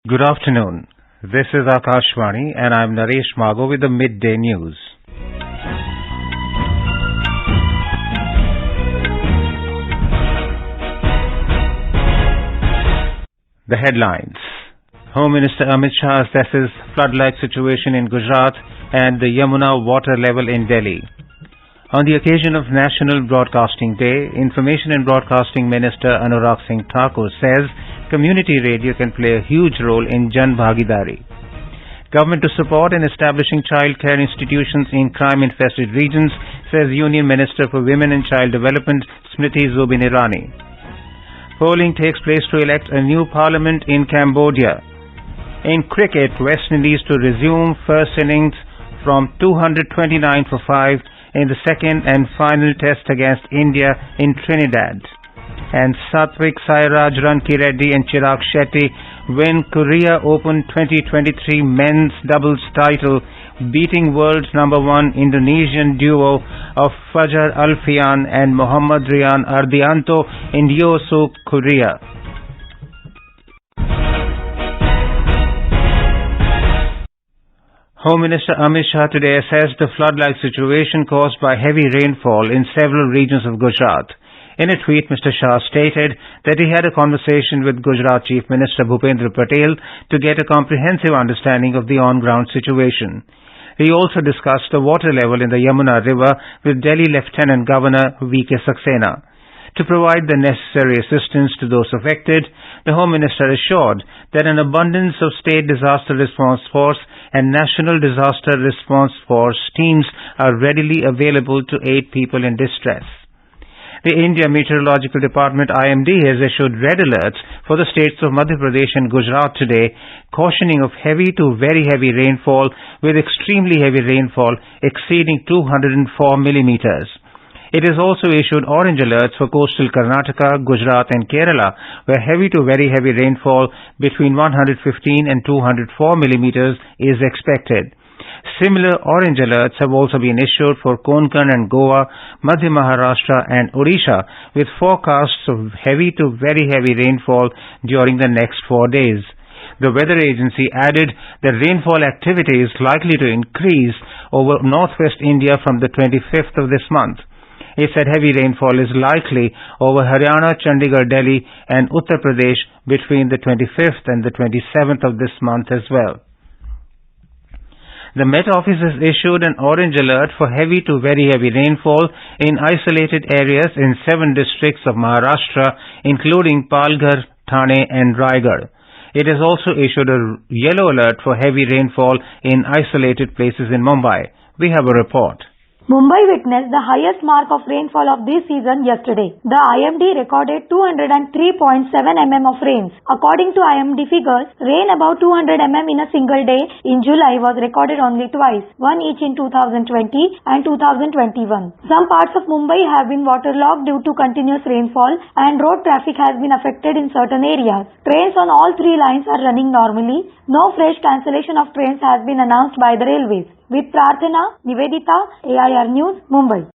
Good afternoon. This is Akashvani and I'm Naresh Mago with the midday news. The headlines. Home Minister Amit Shah assesses flood-like situation in Gujarat and the Yamuna water level in Delhi. On the occasion of National Broadcasting Day, Information and Broadcasting Minister Anurag Thakur says community radio can play a huge role in Jan Bhagidari. Government to support in establishing child care institutions in crime-infested regions, says Union Minister for Women and Child Development Smriti Zubin Irani. Polling takes place to elect a new parliament in Cambodia. In cricket, West Indies to resume first innings from 229 for 5 in the second and final test against India in Trinidad. And Satwiksairaj, Rankireddy and Chirag Shetty win Korea Open 2023 men's doubles title, beating world number 1 Indonesian duo of Fajar, Alfian and Rian Ardianto in Yeosu Korea. Home Minister Amit Shah today assessed the flood-like situation caused by heavy rainfall in several regions of Gujarat. In a tweet, Mr. Shah stated that he had a conversation with Gujarat Chief Minister Bhupendra Patel to get a comprehensive understanding of the on-ground situation. He also discussed the water level in the Yamuna River with Delhi Lieutenant Governor V.K. Saxena. To provide the necessary assistance to those affected, the Home Minister assured that an abundance of State Disaster Response Force and National Disaster Response Force teams are readily available to aid people in distress. The India Meteorological Department IMD has issued red alerts for the states of Madhya Pradesh and Gujarat today, cautioning of heavy to very heavy rainfall with extremely heavy rainfall exceeding 204 millimeters. It has also issued orange alerts for coastal Karnataka, Gujarat and Kerala, where heavy to very heavy rainfall between 115 and 204 millimeters is expected. Similar orange alerts have also been issued for Konkan and Goa, Madhya Maharashtra and Odisha, with forecasts of heavy to very heavy rainfall during the next 4 days. The weather agency added that rainfall activity is likely to increase over northwest India from the 25th of this month. It said heavy rainfall is likely over Haryana, Chandigarh, Delhi and Uttar Pradesh between the 25th and the 27th of this month as well. The Met Office has issued an orange alert for heavy to very heavy rainfall in isolated areas in 7 districts of Maharashtra, including Palghar, Thane and Raigad. It has also issued a yellow alert for heavy rainfall in isolated places in Mumbai. We have a report. Mumbai witnessed the highest mark of rainfall of this season yesterday. The IMD recorded 203.7 mm of rains. According to IMD figures, rain above 200 mm in a single day in July was recorded only twice, one each in 2020 and 2021. Some parts of Mumbai have been waterlogged due to continuous rainfall and road traffic has been affected in certain areas. Trains on all 3 lines are running normally. No fresh cancellation of trains has been announced by the railways. With Prarthana, Nivedita, AIR News, Mumbai.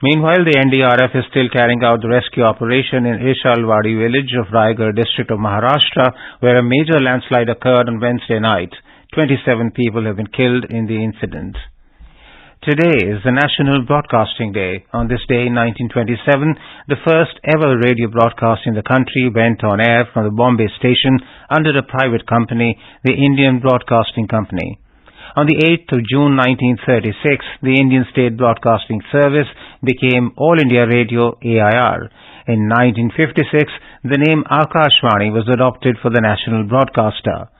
Meanwhile, the NDRF is still carrying out the rescue operation in Ishalwadi village of Raigad district of Maharashtra, where a major landslide occurred on Wednesday night. 27 people have been killed in the incident. Today is the National Broadcasting Day. On this day in 1927, the first ever radio broadcast in the country went on air from the Bombay station under a private company, the Indian Broadcasting Company. On the 8th of June 1936, the Indian State Broadcasting Service became All India Radio AIR. In 1956, the name Akashvani was adopted for the national broadcaster.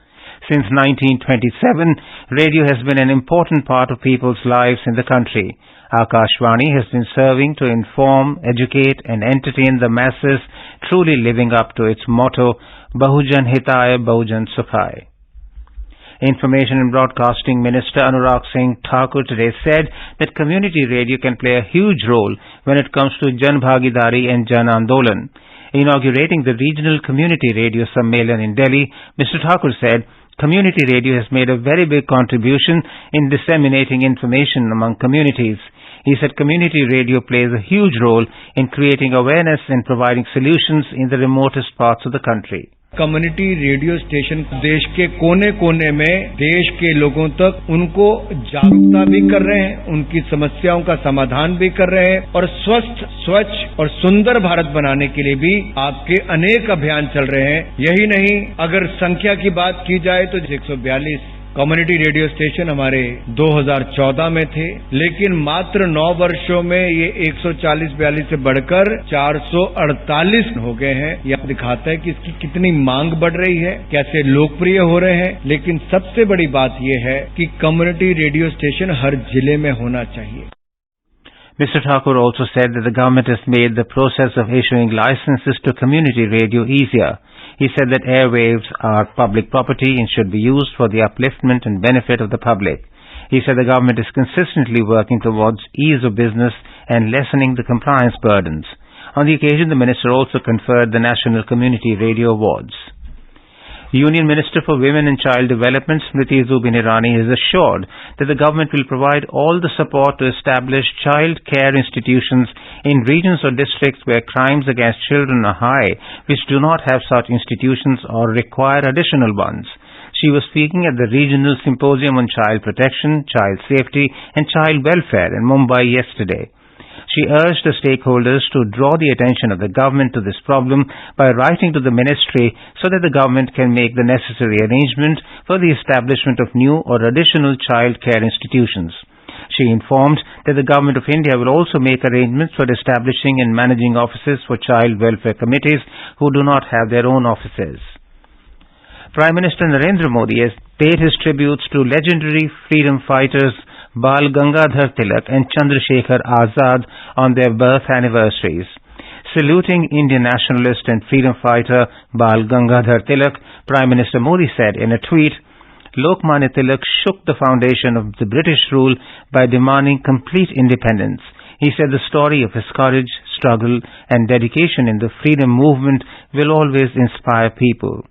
Since 1927, radio has been an important part of people's lives in the country. Akashvani has been serving to inform, educate and entertain the masses, truly living up to its motto, Bahujan Hitaya Bahujan Sukhaya. Information and Broadcasting Minister Anurag Thakur today said that community radio can play a huge role when it comes to Jan Bhagidari and Jan Andolan. Inaugurating the Regional Community Radio Sammelan in Delhi, Mr. Thakur said, community radio has made a very big contribution in disseminating information among communities. He said community radio plays a huge role in creating awareness and providing solutions in the remotest parts of the country. Community radio station देश के कोने कोने में देश के लोगों तक उनको जागरूकता भी कर रहे हैं, उनकी समस्याओं का समाधान भी कर रहे हैं और स्वस्थ, स्वच्छ और सुंदर भारत बनाने के लिए भी आपके अनेक अभियान चल रहे हैं। यही नहीं, अगर संख्या की बात की जाए तो 142 कम्युनिटी रेडियो स्टेशन हमारे 2014 में थे, लेकिन मात्र 9 वर्षों में ये 140-42 से बढ़कर 448 हो गए हैं। यह दिखाता है कि इसकी कितनी मांग बढ़ रही है, कैसे लोकप्रिय हो रहे हैं। लेकिन सबसे बड़ी बात यह है कि कम्युनिटी रेडियो स्टेशन हर जिले में होना चाहिए। Mr. Thakur also said that the government has made the process of issuing licenses to community radio easier. He said that airwaves are public property and should be used for the upliftment and benefit of the public. He said the government is consistently working towards ease of business and lessening the compliance burdens. On the occasion, the minister also conferred the National Community Radio Awards. Union Minister for Women and Child Development, Smriti Zubin Irani, has assured that the government will provide all the support to establish child care institutions in regions or districts where crimes against children are high, which do not have such institutions or require additional ones. She was speaking at the Regional Symposium on Child Protection, Child Safety and Child Welfare in Mumbai yesterday. She urged the stakeholders to draw the attention of the government to this problem by writing to the ministry so that the government can make the necessary arrangement for the establishment of new or additional child care institutions. She informed that the Government of India will also make arrangements for establishing and managing offices for child welfare committees who do not have their own offices. Prime Minister Narendra Modi has paid his tributes to legendary freedom fighters Bal Gangadhar Tilak and Chandrasekhar Azad on their birth anniversaries. Saluting Indian nationalist and freedom fighter Bal Gangadhar Tilak, Prime Minister Modi said in a tweet, Lokmanya Tilak shook the foundation of the British rule by demanding complete independence. He said the story of his courage, struggle and dedication in the freedom movement will always inspire people.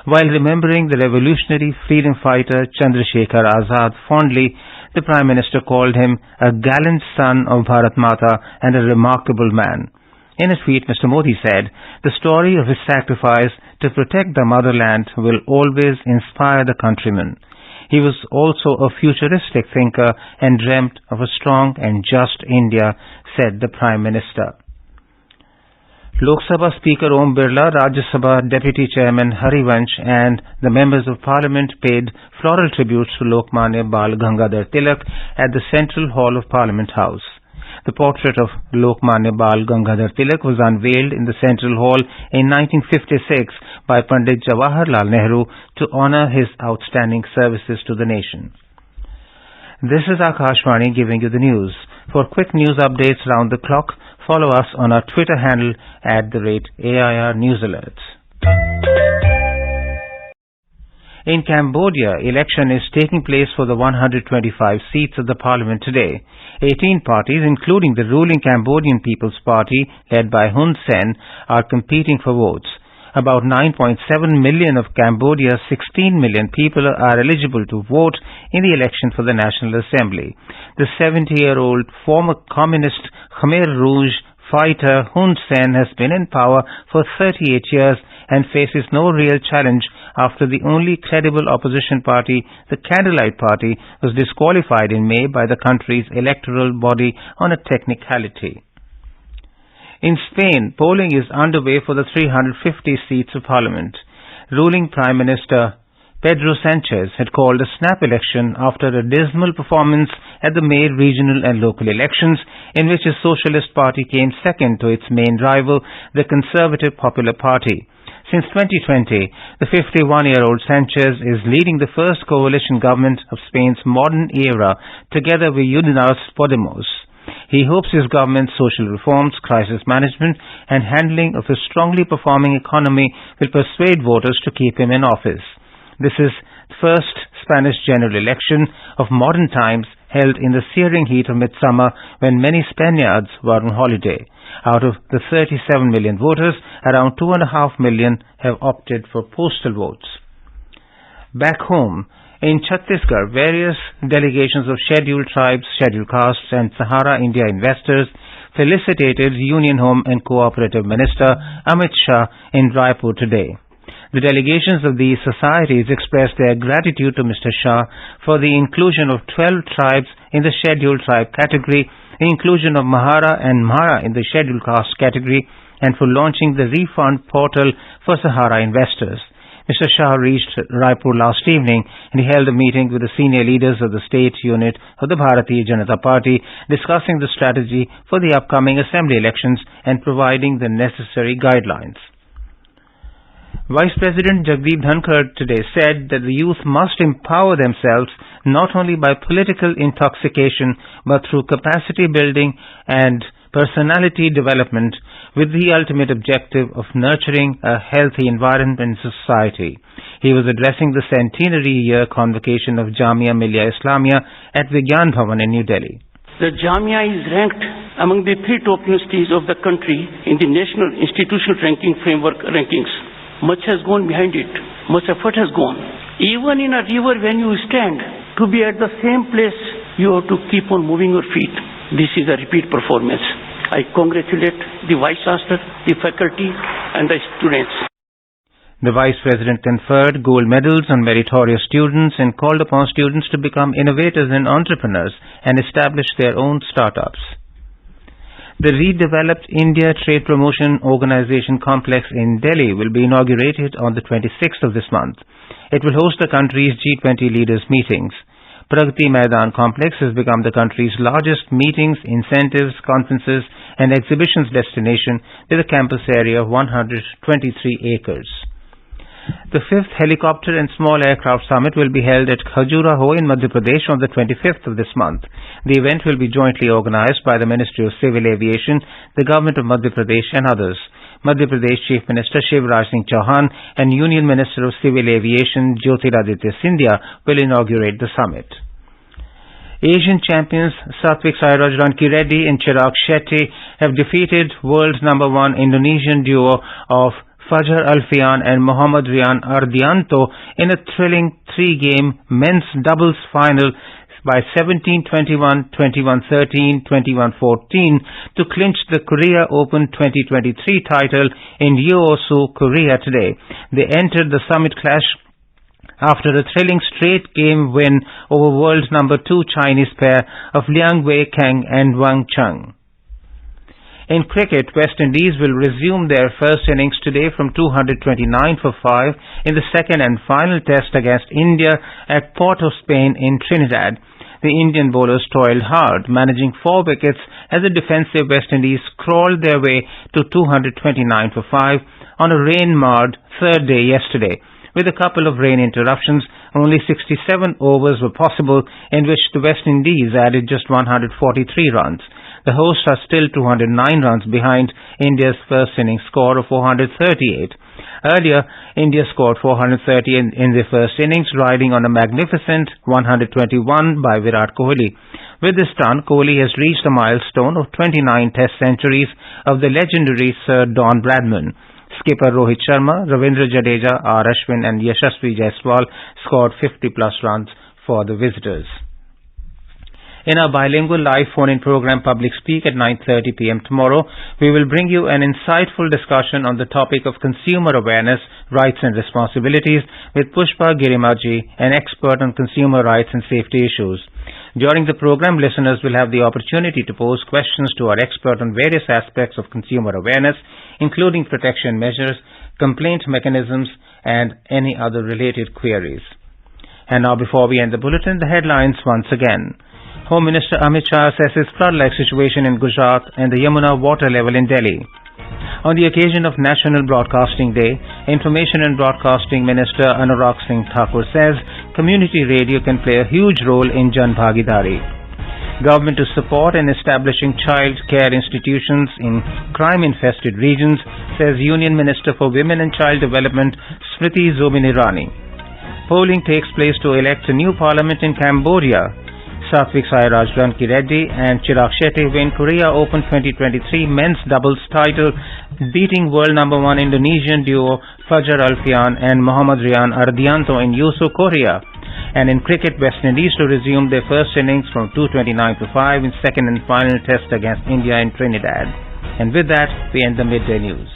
While remembering the revolutionary freedom fighter Chandrasekhar Azad fondly, the Prime Minister called him a gallant son of Bharat Mata and a remarkable man. In a tweet, Mr. Modi said, the story of his sacrifice to protect the motherland will always inspire the countrymen. He was also a futuristic thinker and dreamt of a strong and just India, said the Prime Minister. Lok Sabha Speaker Om Birla, Rajya Sabha Deputy Chairman Harivansh and the Members of Parliament paid floral tributes to Lokmanya Bal Gangadhar Tilak at the Central Hall of Parliament House. The portrait of Lokmanya Bal Gangadhar Tilak was unveiled in the Central Hall in 1956 by Pandit Jawaharlal Nehru to honour his outstanding services to the nation. This is Akashvani giving you the news. For quick news updates round the clock, follow us on our Twitter handle @AIR News Alerts. In Cambodia, election is taking place for the 125 seats of the parliament today. 18 parties, including the ruling Cambodian People's Party, led by Hun Sen, are competing for votes. About 9.7 million of Cambodia's 16 million people are eligible to vote in the election for the National Assembly. The 70-year-old former communist Khmer Rouge fighter Hun Sen has been in power for 38 years and faces no real challenge after the only credible opposition party, the Candlelight Party, was disqualified in May by the country's electoral body on a technicality. In Spain, polling is underway for the 350 seats of parliament. Ruling Prime Minister Pedro Sanchez had called a snap election after a dismal performance at the May regional and local elections, in which his Socialist Party came second to its main rival, the Conservative Popular Party. Since 2020, the 51-year-old Sanchez is leading the first coalition government of Spain's modern era, together with Unidas Podemos. He hopes his government's social reforms, crisis management and handling of a strongly performing economy will persuade voters to keep him in office. This is the first Spanish general election of modern times held in the searing heat of midsummer when many Spaniards were on holiday. Out of the 37 million voters, around 2.5 million have opted for postal votes. Back home, in Chhattisgarh, various delegations of scheduled tribes, scheduled castes and Sahara India investors felicitated Union Home and Cooperative Minister Amit Shah in Raipur today. The delegations of these societies expressed their gratitude to Mr. Shah for the inclusion of 12 tribes in the scheduled tribe category, the inclusion of Mahara and Mara in the scheduled caste category, and for launching the refund portal for Sahara investors. Mr. Shah reached Raipur last evening and he held a meeting with the senior leaders of the state unit of the Bharatiya Janata Party, discussing the strategy for the upcoming assembly elections and providing the necessary guidelines. Vice President Jagdeep Thakur today said that the youth must empower themselves not only by political intoxication but through capacity building and personality development, with the ultimate objective of nurturing a healthy environment in society. He was addressing the centenary year convocation of Jamia Millia Islamia at Vigyan Bhavan in New Delhi. The Jamia is ranked among the 3 top universities of the country in the National Institutional Ranking Framework rankings. Much has gone behind it. Much effort has gone. Even in a river when you stand, to be at the same place, you have to keep on moving your feet. This is a repeat performance. I congratulate the Vice Chancellor, the faculty and the students. The Vice President conferred gold medals on meritorious students and called upon students to become innovators and entrepreneurs and establish their own startups. The redeveloped India Trade Promotion Organization complex in Delhi will be inaugurated on the 26th of this month. It will host the country's G20 leaders' meetings. Pragati Maidan complex has become the country's largest meetings, incentives, conferences and exhibitions destination with a campus area of 123 acres. The 5th Helicopter and Small Aircraft Summit will be held at Khajuraho in Madhya Pradesh on the 25th of this month. The event will be jointly organized by the Ministry of Civil Aviation, the Government of Madhya Pradesh and others. Madhya Pradesh Chief Minister Shivraj Singh Chauhan and Union Minister of Civil Aviation Jyotiraditya Scindia will inaugurate the summit. Asian champions Satwiksairaj Rankireddy and Chirag Shetty have defeated world number 1 Indonesian duo of Fajar Alfian and Rian Ardianto in a thrilling 3-game men's doubles final by 17-21, 21-13, 21-14 to clinch the Korea Open 2023 title in Yeosu Korea today. They entered the summit clash after a thrilling straight-game win over world number 2 Chinese pair of Liang Wei-kang and Wang Cheng. In cricket, West Indies will resume their first innings today from 229 for 5 in the second and final test against India at Port of Spain in Trinidad. The Indian bowlers toiled hard, managing 4 wickets as the defensive West Indies crawled their way to 229 for 5 on a rain-marred third day yesterday. With a couple of rain interruptions, only 67 overs were possible, in which the West Indies added just 143 runs. The hosts are still 209 runs behind India's first innings score of 438. Earlier, India scored 430 in their first innings, riding on a magnificent 121 by Virat Kohli. With this run, Kohli has reached the milestone of 29 Test centuries of the legendary Sir Don Bradman. Skipper Rohit Sharma, Ravindra Jadeja, R. Ashwin and Yashasvi Jaiswal scored 50-plus runs for the visitors. In our bilingual live phone-in program Public Speak at 9:30 p.m. tomorrow, we will bring you an insightful discussion on the topic of consumer awareness, rights and responsibilities with Pushpa Girimaji, an expert on consumer rights and safety issues. During the program, listeners will have the opportunity to pose questions to our expert on various aspects of consumer awareness, including protection measures, complaint mechanisms, and any other related queries. And now, before we end the bulletin, the headlines once again. Home Minister Amit Shah assesses flood-like situation in Gujarat and the Yamuna water level in Delhi. On the occasion of National Broadcasting Day, Information and Broadcasting Minister Anurag Singh Thakur says community radio can play a huge role in Jan Bhagidari. Government to support in establishing child care institutions in crime-infested regions, says Union Minister for Women and Child Development Smriti Zubin Irani. Polling takes place to elect a new parliament in Cambodia. Satwiksairaj Rankireddy and Chirag Shetty win Korea Open 2023 men's doubles title, beating world number 1 Indonesian duo Fajar Alfian and Rian Ardianto in Yeosu Korea. And in cricket, West Indies to resume their first innings from 229 to 5 in second and final test against India in Trinidad. And with that, we end the midday news.